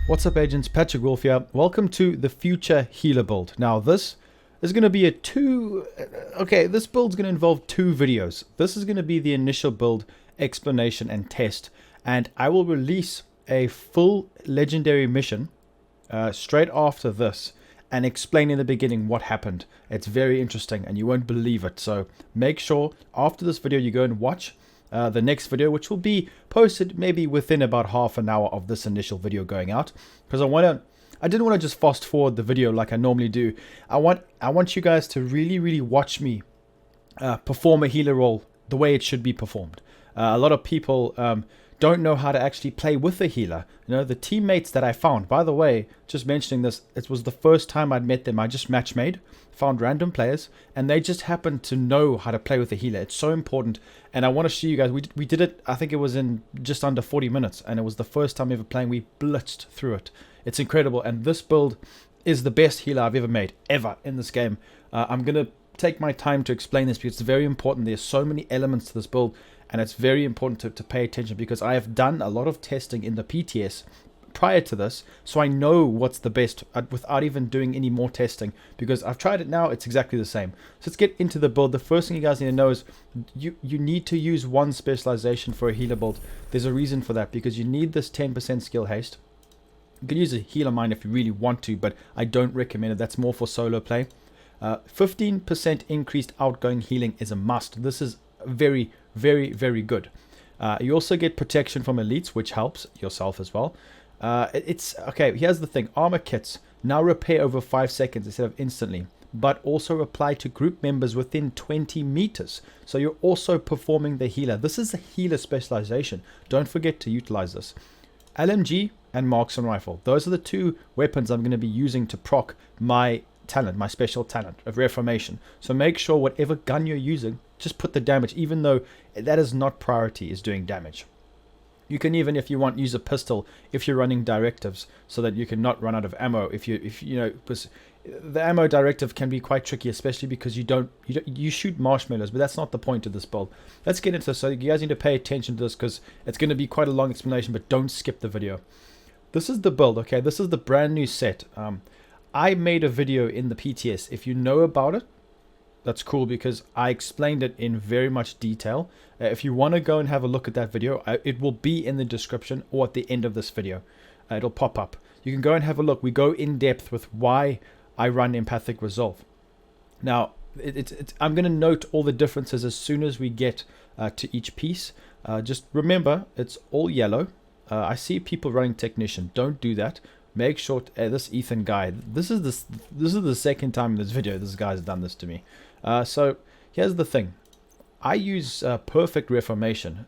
What's up, agents? Patrick Wolf here. Welcome to the future healer build. Now this is going to be this build's going to involve two videos. This is going to be the initial build, explanation and test, and I will release a full legendary mission straight after this and explain in the beginning what happened. It's very interesting and you won't believe it. So make sure after this video you go and watch the next video, which will be posted maybe within about half an hour of this initial video going out, because I didn't want to just fast forward the video like I normally do. I want you guys to really watch me perform a healer role the way it should be performed. A lot of people don't know how to actually play with a healer. You know, the teammates that I found, by the way, just mentioning this, it was the first time I'd met them. I just match made, found random players, and they just happened to know how to play with a healer. It's so important, and I want to show you guys. We did it, I think it was in just under 40 minutes, and it was the first time ever playing. We blitzed through it. It's incredible, and this build is the best healer I've ever made, ever, in this game. I'm going to take my time to explain this because it's very important. There's so many elements to this build, and it's very important to pay attention, because I have done a lot of testing in the PTS prior to this, so I know what's the best without even doing any more testing, because I've tried it now. It's exactly the same. So let's get into the build. The first thing you guys need to know is you need to use one specialization for a healer build. There's a reason for that, because you need this 10% skill haste. You can use a healer mine if you really want to, but I don't recommend it. That's more for solo play. 15% increased outgoing healing is a must. This is very good. You also get protection from elites, which helps yourself as well. It's okay. Here's the thing: armor kits now repair over 5 seconds instead of instantly, but also apply to group members within 20 meters. So you're also performing the healer. This is a healer specialization. Don't forget to utilize this. LMG and marksman rifle. Those are the two weapons I'm going to be using to proc my talent, my special talent of reformation. So make sure whatever gun you're using, just put the damage, even though that is not priority, is doing damage. You can even, if you want, use a pistol if you're running directives, so that you can not run out of ammo. If you know, because the ammo directive can be quite tricky, especially because you shoot marshmallows, but that's not the point of this build. Let's get into this. So you guys need to pay attention to this, because it's going to be quite a long explanation, but don't skip the video. This is the build, okay? This is the brand new set. I made a video in the PTS. If you know about it, that's cool, because I explained it in very much detail. If you want to go and have a look at that video, it will be in the description or at the end of this video. It'll pop up. You can go and have a look. We go in depth with why I run empathic resolve. Now, I'm going to note all the differences as soon as we get to each piece. Just remember, it's all yellow. I see people running technician. Don't do that. Make sure this Ethan guy. This is the second time in this video this guy's done this to me. So here's the thing. I use perfect reformation,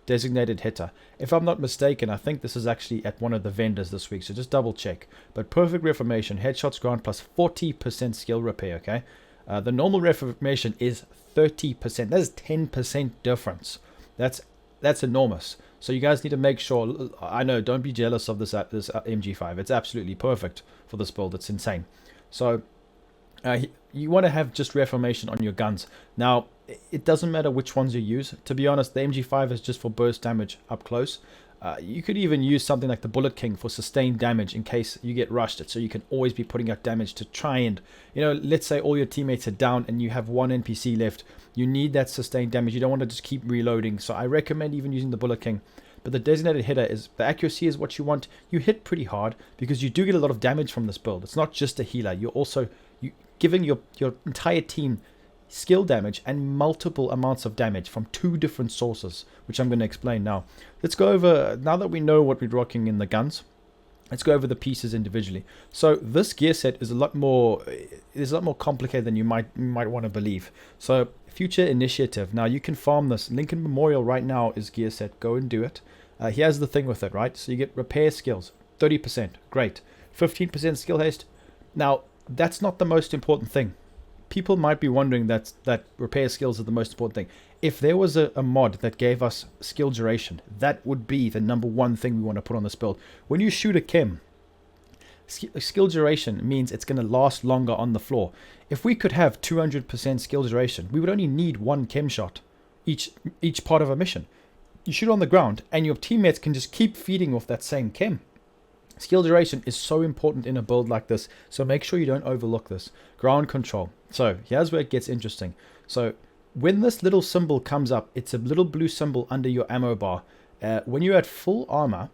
designated hitter. If I'm not mistaken, I think this is actually at one of the vendors this week, so just double check. But perfect reformation, headshots grant plus 40% skill repair. Okay, the normal reformation is 30%. That's 10% difference. That's enormous. So you guys need to make sure. I know, don't be jealous of this MG5. It's absolutely perfect for this build. It's insane. So you want to have just reformation on your guns. Now, it doesn't matter which ones you use. To be honest, the MG5 is just for burst damage up close. You could even use something like the Bullet King for sustained damage in case you get rushed, so you can always be putting out damage to try and, you know, let's say all your teammates are down and you have one NPC left. You need that sustained damage. You don't want to just keep reloading. So I recommend even using the Bullet King. But the designated hitter is, the accuracy is what you want. You hit pretty hard because you do get a lot of damage from this build. It's not just a healer. You're also giving your entire team skill damage and multiple amounts of damage from two different sources, which I'm going to explain now. Let's go over, now that we know what we're rocking in the guns, let's go over the pieces individually. So this gear set is a lot more complicated than you might want to believe. So future initiative. Now you can farm this. Lincoln Memorial right now is gear set. Go and do it. Here's the thing with it, right? So you get repair skills, 30%. Great. 15% skill haste. Now, that's not the most important thing. People might be wondering that repair skills are the most important thing. If there was a mod that gave us skill duration, that would be the number one thing we want to put on this build. When you shoot a chem, skill duration means it's going to last longer on the floor. If we could have 200% skill duration, we would only need one chem shot each part of a mission. You shoot on the ground and your teammates can just keep feeding off that same chem. Skill duration is so important in a build like this, so make sure you don't overlook this. Ground control. So here's where it gets interesting. So when this little symbol comes up, it's a little blue symbol under your ammo bar. When you're at full armor,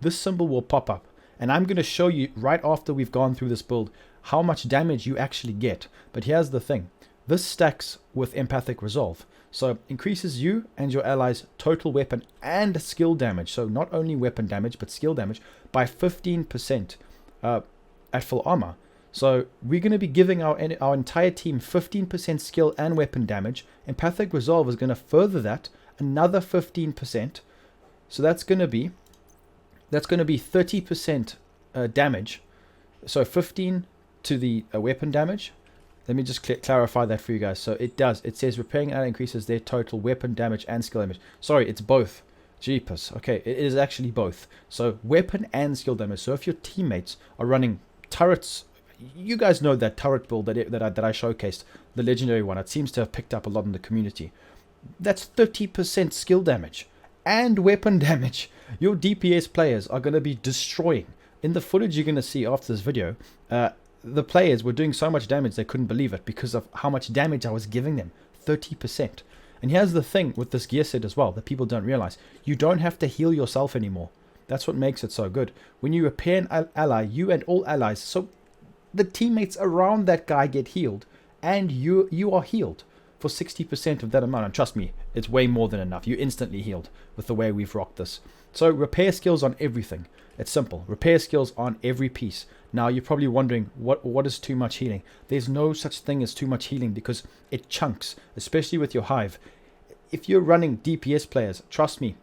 this symbol will pop up. And I'm going to show you right after we've gone through this build how much damage you actually get. But here's the thing. This stacks with empathic resolve. So increases you and your allies' total weapon and skill damage. So not only weapon damage, but skill damage by 15% at full armor. So we're going to be giving our entire team 15% skill and weapon damage. Empathic resolve is going to further that another 15%. So that's going to be 30% damage. So 15 to the weapon damage. Let me just clarify that for you guys. So it does. It says repairing ally increases their total weapon damage and skill damage. Sorry, it's both. Jeepers. Okay, it is actually both. So weapon and skill damage. So if your teammates are running turrets, you guys know that turret build that I showcased, the legendary one. It seems to have picked up a lot in the community. That's 30% skill damage and weapon damage. Your DPS players are going to be destroying. In the footage you're going to see after this video, the players were doing so much damage they couldn't believe it because of how much damage I was giving them. 30%. And here's the thing with this gear set as well that people don't realize. You don't have to heal yourself anymore. That's what makes it so good. When you repair an ally, you and all allies, so the teammates around that guy get healed, and you are healed for 60% of that amount. And trust me, it's way more than enough. You're instantly healed with the way we've rocked this. So repair skills on everything. It's simple. Repair skills on every piece. Now you're probably wondering what is too much healing. There's no such thing as too much healing because it chunks, especially with your hive. If you're running DPS players, trust me,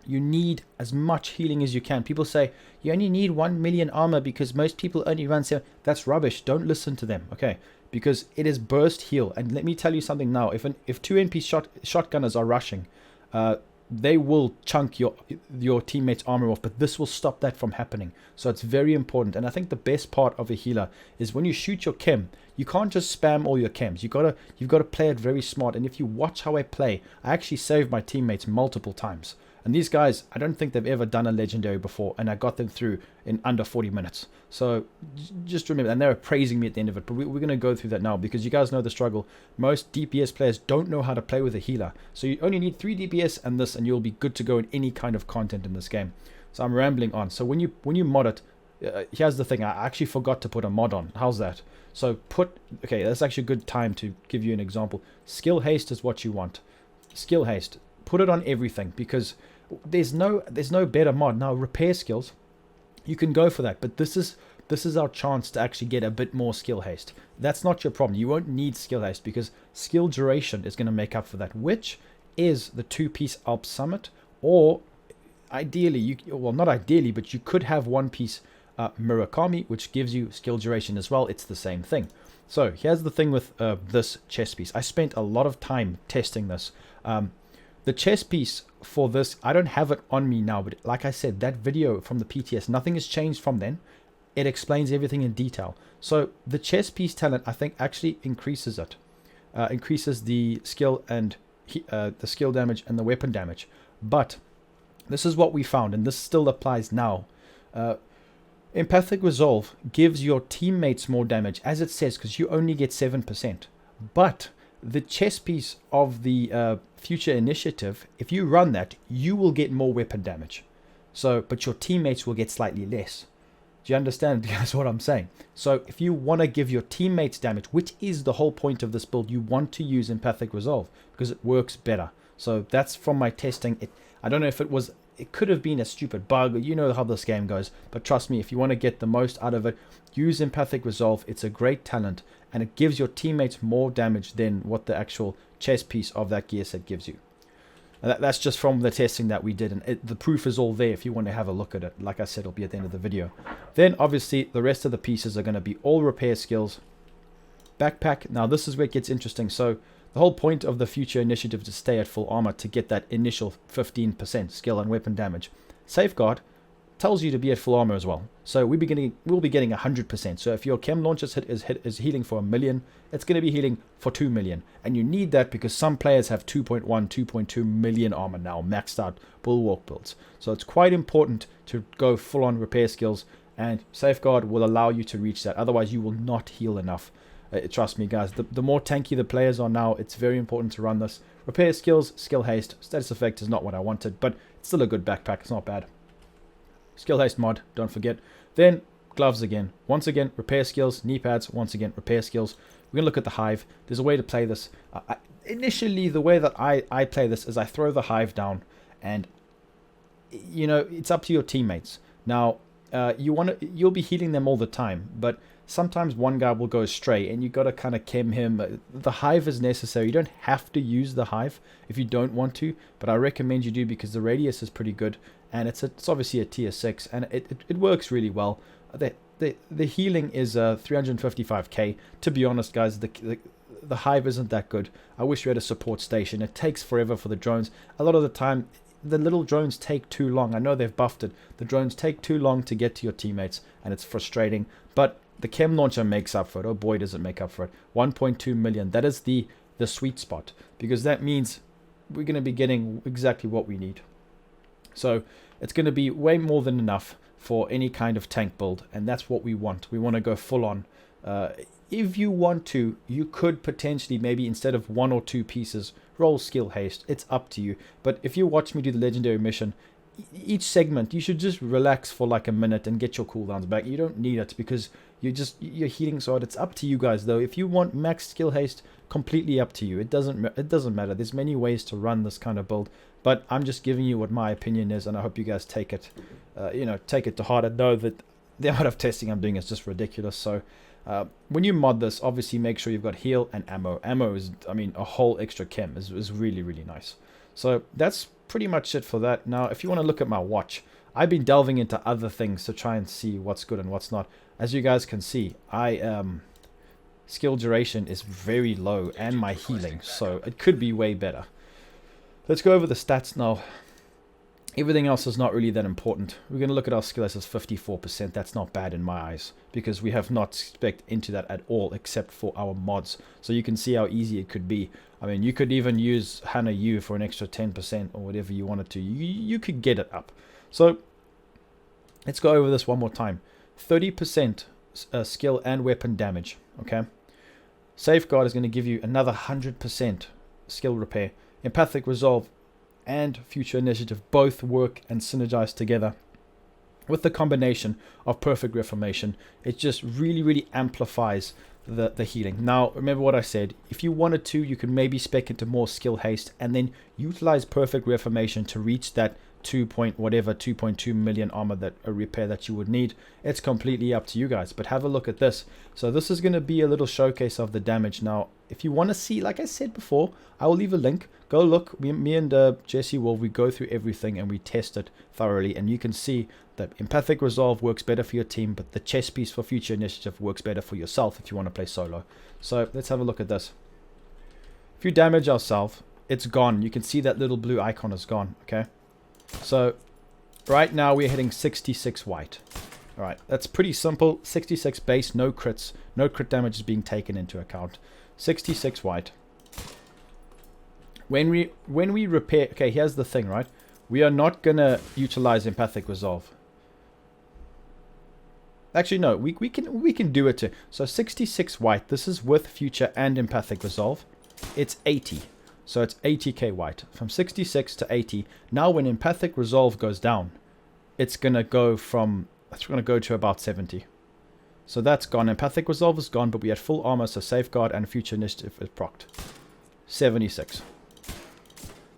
you need as much healing as you can. People say you only need 1 million armor because most people only run 7. That's rubbish. Don't listen to them, okay? Because it is burst heal. And let me tell you something now. If 2 NP shotgunners are rushing, they will chunk your teammates' armor off, but this will stop that from happening. So it's very important. And I think the best part of a healer is when you shoot your chem, you can't just spam all your chems. You've got to play it very smart. And if you watch how I play, I actually saved my teammates multiple times. And these guys, I don't think they've ever done a legendary before, and I got them through in under 40 minutes. So just remember, and they were praising me at the end of it, but we're going to go through that now because you guys know the struggle. Most DPS players don't know how to play with a healer. So you only need 3 DPS and this, and you'll be good to go in any kind of content in this game. So I'm rambling on. So when you mod it, here's the thing. I actually forgot to put a mod on. How's that? So okay, that's actually a good time to give you an example. Skill haste is what you want. Skill haste. Put it on everything because there's no better mod. Now repair skills, you can go for that, but this is our chance to actually get a bit more skill haste. That's not your problem. You won't need skill haste because skill duration is going to make up for that, which is the 2-piece Alp Summit, or ideally, well, not ideally, but you could have 1-piece Murakami, which gives you skill duration as well. It's the same thing. So here's the thing with this chest piece. I spent a lot of time testing this. The chest piece for this, I don't have it on me now, but like I said, that video from the PTS, nothing has changed from then. It explains everything in detail. So the chest piece talent, I think, actually increases it. Increases the skill and the skill damage and the weapon damage. But this is what we found, and this still applies now. Empathic Resolve gives your teammates more damage, as it says, because you only get 7%. But the chest piece of the future initiative, if you run that, you will get more weapon damage. So, but your teammates will get slightly less. Do you understand, guys, what I'm saying? So if you want to give your teammates damage, which is the whole point of this build, you want to use Empathic Resolve because it works better. So that's from my testing. I don't know if it could have been a stupid bug. You know how this game goes. But trust me, if you want to get the most out of it, use Empathic Resolve. It's a great talent, and it gives your teammates more damage than what the actual chest piece of that gear set gives you. And that's just from the testing that we did, and the proof is all there if you want to have a look at it. Like I said, it'll be at the end of the video. Then obviously the rest of the pieces are going to be all repair skills. Backpack. Now this is where it gets interesting. So the whole point of the future initiative is to stay at full armor to get that initial 15% skill and weapon damage. Safeguard tells you to be at full armor as well. So we'll be getting 100%. So if your chem launch is healing for 1 million, it's going to be healing for 2 million. And you need that because some players have 2.1, 2.2 million armor now, maxed out bulwark builds. So it's quite important to go full on repair skills, and Safeguard will allow you to reach that. Otherwise, you will not heal enough. Trust me, guys. The more tanky the players are now, it's very important to run this. Repair skills, skill haste, status effect is not what I wanted, but it's still a good backpack. It's not bad. Skill haste mod, don't forget. Then gloves again. Once again, repair skills. Knee pads, once again, repair skills. We're going to look at the hive. There's a way to play this. Initially, the way that I play this is I throw the hive down, and you know, it's up to your teammates. Now, you'll be healing them all the time, but sometimes one guy will go astray, and you got to kind of chem him. The hive is necessary. You don't have to use the hive if you don't want to, but I recommend you do because the radius is pretty good, and it's obviously a tier 6, and it works really well. The healing is 355k. To be honest, guys, the hive isn't that good. I wish we had a support station. It takes forever for the drones. A lot of the time, the little drones take too long. I know they've buffed it. The drones take too long to get to your teammates, and it's frustrating. But the chem launcher makes up for it. Oh boy, does it make up for it. 1.2 million. That is the sweet spot, because that means we're going to be getting exactly what we need. So it's going to be way more than enough for any kind of tank build, and that's what we want. We want to go full on. If you want to, you could potentially, maybe instead of 1 or 2 pieces, roll skill haste. It's up to you. But if you watch me do the legendary mission, each segment you should just relax for like a minute and get your cooldowns back. You don't need it because you're healing so hard. It's up to you guys though. If you want max skill haste, completely up to you. It doesn't matter. There's many ways to run this kind of build, but I'm just giving you what my opinion is, and I hope you guys take it take it to heart. I know that the amount of testing I'm doing is just ridiculous. So when you mod this, obviously make sure you've got heal and ammo. Ammo is, I mean, a whole extra chem is really, really nice. So that's pretty much it for that. Now, if you want to look at my watch, I've been delving into other things to try and see what's good and what's not. As you guys can see, skill duration is very low, and my healing, so it could be way better. Let's go over the stats now. Everything else is not really that important. We're going to look at our skill as 54%. That's not bad in my eyes, because we have not spec'd into that at all except for our mods. So you can see how easy it could be. I mean, you could even use Hana U for an extra 10% or whatever you wanted to. You could get it up. So let's go over this one more time. 30% skill and weapon damage. Okay. Safeguard is going to give you another 100% skill repair. Empathic Resolve and Future Initiative both work and synergize together with the combination of Perfect Reformation. It just really amplifies the healing. Now, remember what I said. If you wanted to, you could maybe spec into more skill haste and then utilize Perfect Reformation to reach that 2.2 million armor, that a repair that you would need. It's completely up to you guys, but have a look at this. So this is going to be a little showcase of the damage. Now, if you want to see, like I said before, I will leave a link. Go look. Me and Jesse we go through everything and we test it thoroughly, and you can see that Empathic Resolve works better for your team, but the chess piece for Future Initiative works better for yourself if you want to play solo. So let's have a look at this. If you damage ourselves, it's gone. You can see that little blue icon is gone. Okay. So right now we're hitting 66 white. All right, that's pretty simple. 66 base, no crits, no crit damage is being taken into account. 66 white. When we repair, okay, here's the thing, right? We are not gonna utilize Empathic Resolve. Actually, no, we can do it too. So 66 white. This is with Future and Empathic Resolve. It's 80. So it's 80k white, from 66 to 80. Now when Empathic Resolve goes down, it's going to go to about 70. So that's gone. Empathic Resolve is gone, but we had full armor, so Safeguard and Future Initiative is procced. 76.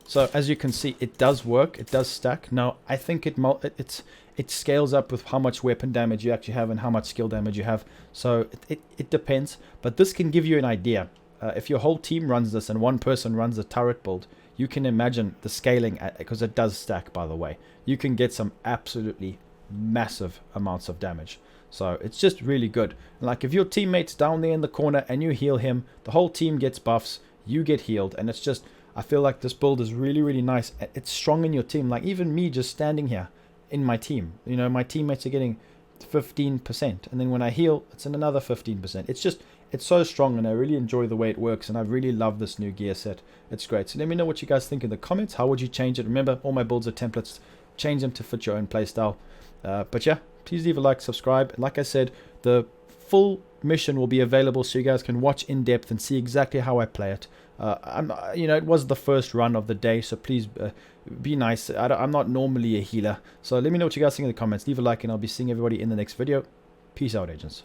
So as you can see, it does work. It does stack. Now, I think it scales up with how much weapon damage you actually have and how much skill damage you have. So it depends, but this can give you an idea. If your whole team runs this and one person runs a turret build, you can imagine the scaling, because it does stack, by the way. You can get some absolutely massive amounts of damage. So it's just really good. Like if your teammate's down there in the corner and you heal him, the whole team gets buffs, you get healed, and it's just, I feel like this build is really nice. It's strong in your team. Like even me just standing here in my team. You know, my teammates are getting 15%, and then when I heal, it's another 15%. It's so strong, and I really enjoy the way it works, and I really love this new gear set. It's great. So let me know what you guys think in the comments. How would you change it? Remember, all my builds are templates. Change them to fit your own playstyle. But yeah, please leave a like, subscribe. And like I said, the full mission will be available so you guys can watch in depth and see exactly how I play it. It was the first run of the day, so please be nice. I'm not normally a healer, so let me know what you guys think in the comments. Leave a like, and I'll be seeing everybody in the next video. Peace out, agents.